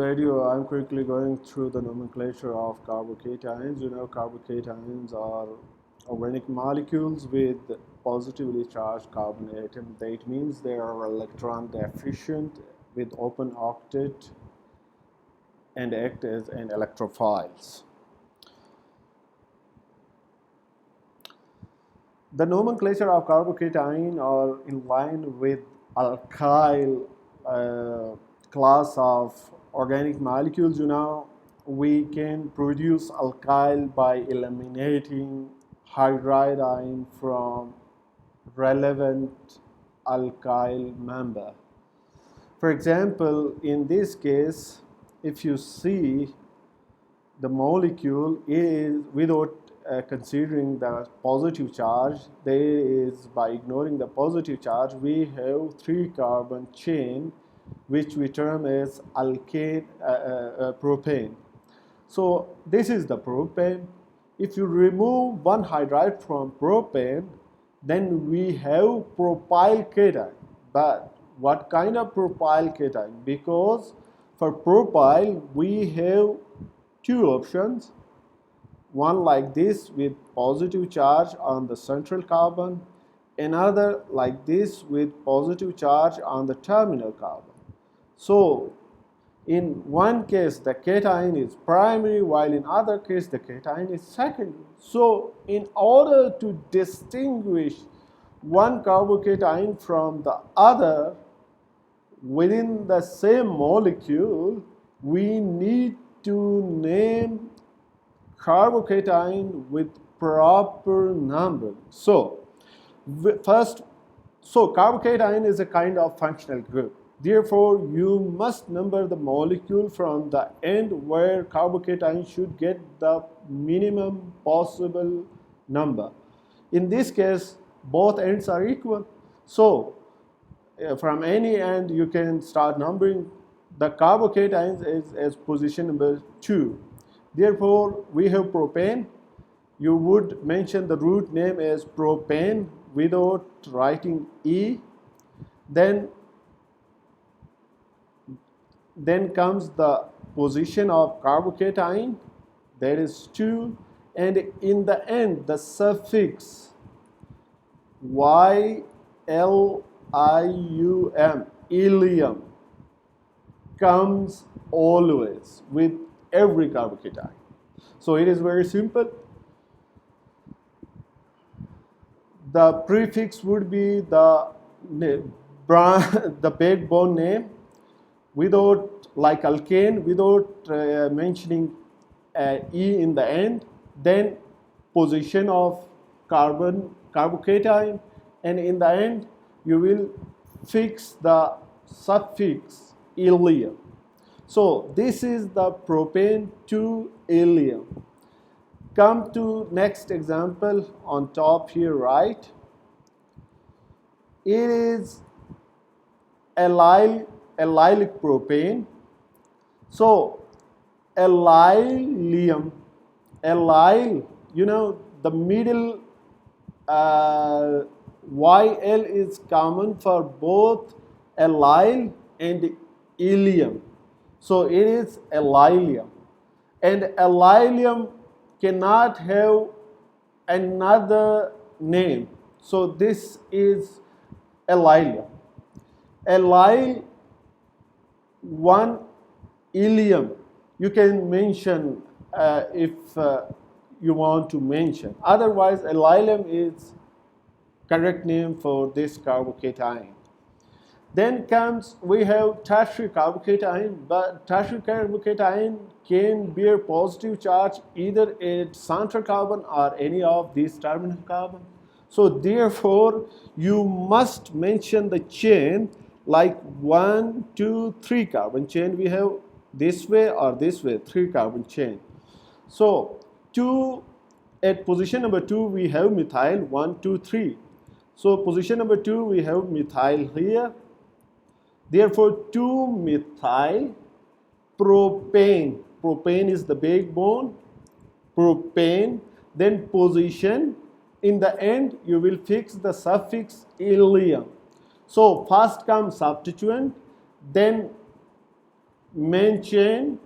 Video, I'm quickly going through the nomenclature of carbocations. Carbocations are organic molecules with positively charged carbon atom. That means they are electron deficient with open octet and act as an electrophiles. The nomenclature of carbocation are in line with alkyl class of organic molecules. We can produce alkyl by eliminating hydridine from relevant alkyl member. For example, in this case, if you see the molecule is without considering the positive charge, there is, by ignoring the positive charge, we have 3-carbon chain which we term as alkane propane. So this is the propane. If you remove one hydride from propane, then we have propyl cation. But what kind of propyl cation? Because for propyl we have two options, one like this with positive charge on the central carbon, another like this with positive charge on the terminal carbon. So in one case the cation is primary, while in other case the cation is secondary. So in order to distinguish one carbocation from the other within the same molecule, we need to name carbocation with proper number. So carbocation is a kind of functional group. Therefore, you must number the molecule from the end where carbocation should get the minimum possible number. In this case, both ends are equal. So from any end, you can start numbering the carbocations as position number 2. Therefore, we have propane. You would mention the root name as propane without writing E. Then comes the position of carbocation, that is 2, and in the end the suffix ylium, ilium, comes always with every carbocation. So it is very simple. The prefix would be the backbone name, without, like alkane, without mentioning E in the end, then position of carbocation, and in the end you will fix the suffix ilium. So this is the propane to ilium. Come to next example on top here, right? It is allylic propane. So allylium, the middle YL is common for both allyl and ilium. So it is allylium. And allylium cannot have another name. So this is allylium. Allyl 1 ilium, you can mention if you want to mention. Otherwise, allylium is correct name for this carbocation. Then comes, we have tertiary carbocation, but tertiary carbocation can bear positive charge either at central carbon or any of these terminal carbon. So therefore, you must mention the chain like 1, 2, 3 carbon chain. We have this way or this way, 3 carbon chain. So at position number 2 we have methyl, 1, 2, 3. So position number 2 we have methyl here. Therefore 2-methyl propane. Propane is the backbone. Propane. Then position. In the end you will fix the suffix ilium. So first comes substituent, then main chain,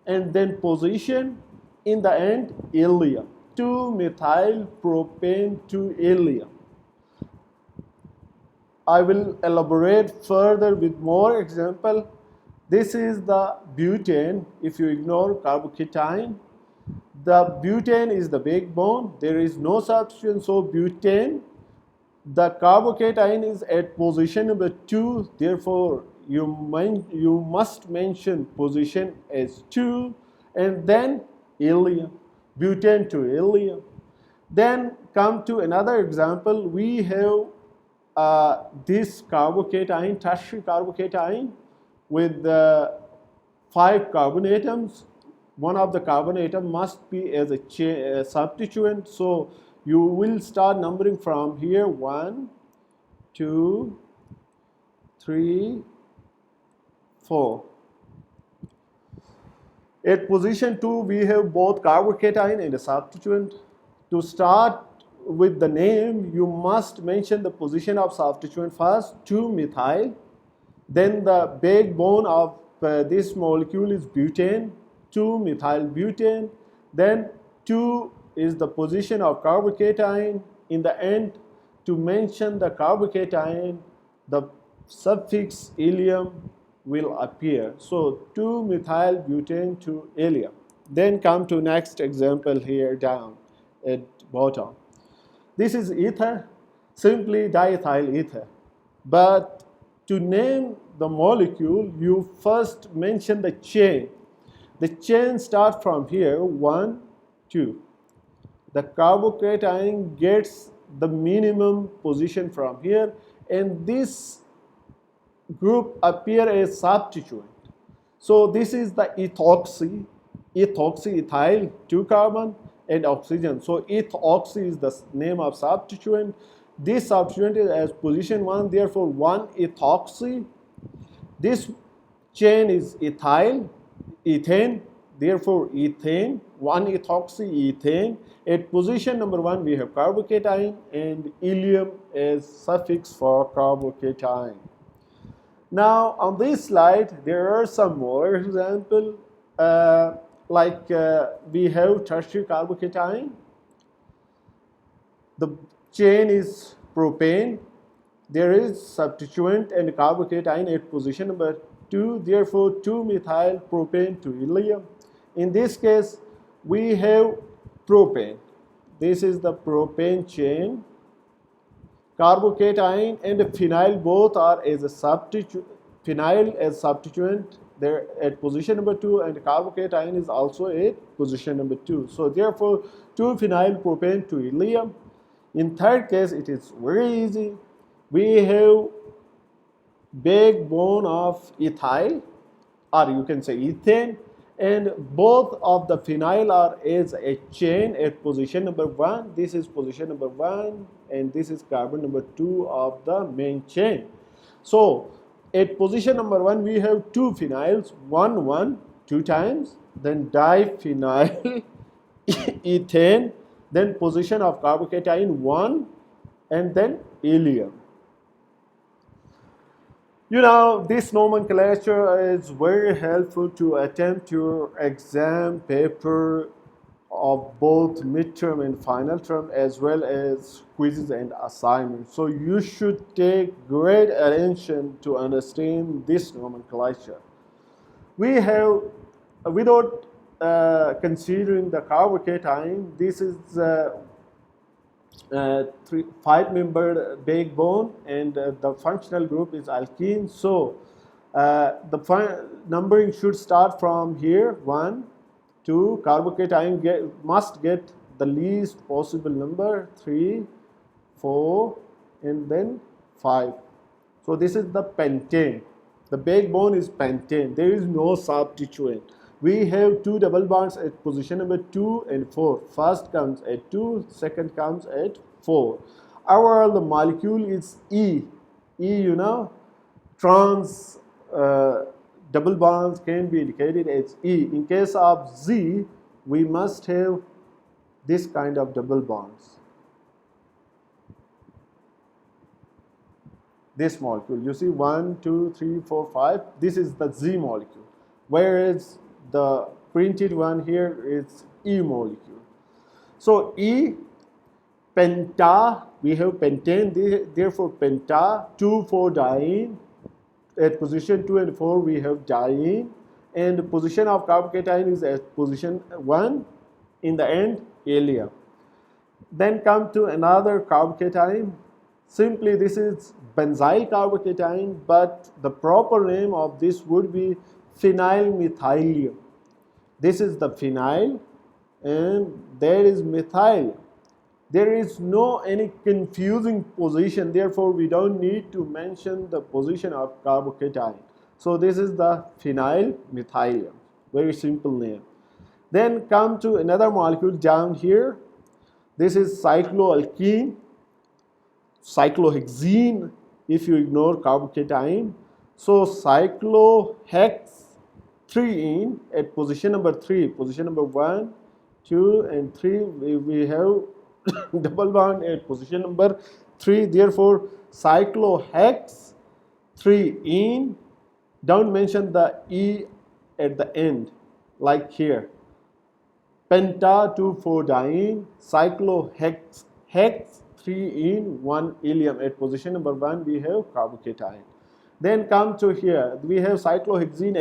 and then position, in the end, helium. 2-methyl propane to helium. I will elaborate further with more example. This is the butane. If you ignore carbocation, the butane is the backbone. There is no substituent, so butane. The carbocation is at position number 2. Therefore, you must mention position as 2, and then helium, butane to helium. Then come to another example. We have this carbocation, tertiary carbocation, with 5 carbon atoms. One of the carbon atom must be as a substituent. So you will start numbering from here: 1, 2, 3, 4. At position 2, we have both carbocation and a substituent. To start with the name, you must mention the position of substituent first, 2-methyl. Then the backbone of this molecule is butane, 2-methyl butane. Then 2 is the position of carbocation. In the end, to mention the carbocation, the suffix helium will appear. So 2-methyl butane to helium. Then come to next example here down at bottom. This is ether, simply diethyl ether. But to name the molecule, you first mention the chain. The chain starts from here: 1, 2. The carbocation gets the minimum position from here, and this group appear as substituent. So this is the ethoxy, ethyl, 2 carbon and oxygen. So ethoxy is the name of substituent. This substituent is as position 1, therefore 1 ethoxy. This chain is ethyl, ethane, therefore ethane, 1 ethoxy ethane. At position number 1, we have carbocation and helium as suffix for carbocation. Now on this slide, there are some more examples. We have tertiary carbocation. The chain is propane. There is substituent and carbocation at position number 2. Therefore, 2-methyl propane to helium. In this case, we have propane. This is the propane chain. Carbocation and phenyl both are as a substituent. Phenyl as substituent there at position number 2, and carbocation is also at position number 2. So therefore, 2-phenyl propane to helium. In third case, it is very easy. We have backbone of ethyl, or you can say ethane, and both of the phenyl are as a chain at position number 1. This is position number 1, and this is carbon number 2 of the main chain. So at position number 1, we have 2 phenyls, 1, 1, 2 times, then diphenyl ethane, then position of carbocation 1, and then helium. You know, this nomenclature is very helpful to attempt your exam paper of both midterm and final term, as well as quizzes and assignments. So you should take great attention to understand this nomenclature. We have, without considering the carbocation, this is 5-membered backbone, and the functional group is alkene. So the numbering should start from here: 1, 2. Carbocation must get the least possible number: 3, 4, and then 5. So this is the pentane. The backbone is pentane. There is no substituent. We have 2 double bonds at position number 2 and 4. First comes at 2, second comes at 4. Our the molecule is E. E, you know, trans double bonds can be indicated as E. In case of Z, we must have this kind of double bonds. This molecule, you see 1, 2, 3, 4, 5. This is the Z molecule. whereas the printed one here is E molecule. So E, penta, we have pentane, therefore penta, 2,4-diene. At position 2 and 4 we have diene, and the position of carbocation is at position 1, in the end allyl. Then come to another carbocation. Simply this is benzyl carbocation, but the proper name of this would be phenylmethylium. This is the phenyl and there is methyl. There is no any confusing position, therefore we don't need to mention the position of carbocation. So this is the phenylmethylium, very simple name. Then come to another molecule down here. This is cycloalkene, cyclohexene if you ignore carbocation. So cyclohexene at position number 3, position number 1, 2 and 3 we have double bond at position number 3, therefore cyclohex 3-ene. Don't mention the E at the end like here. Penta 2,4-diene, cyclohex 3-ene 1-ilium. At position number 1 we have carbocation. Then come to here, we have cyclohexene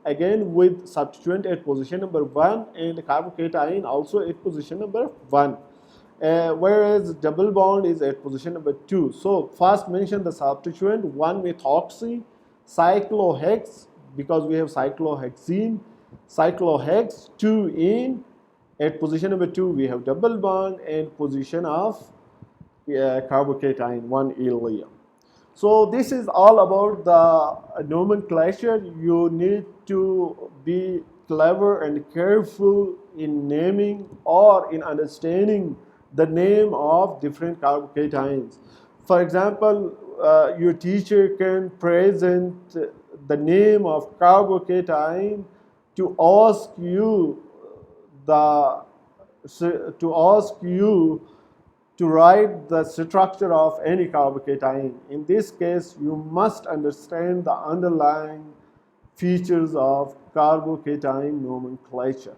again with substituent at position number 1 and carbocation also at position number 1. Whereas double bond is at position number 2. So first mention the substituent 1-methoxy, cyclohex, because we have cyclohexene, cyclohex 2-ene. At position number 2 we have double bond and position of carbocation 1-ilium. So this is all about the nomenclature. You need to be clever and careful in naming or in understanding the name of different carbocations. For example, your teacher can present the name of carbocation to ask you to write the structure of any carbocation. In this case, you must understand the underlying features of carbocation nomenclature.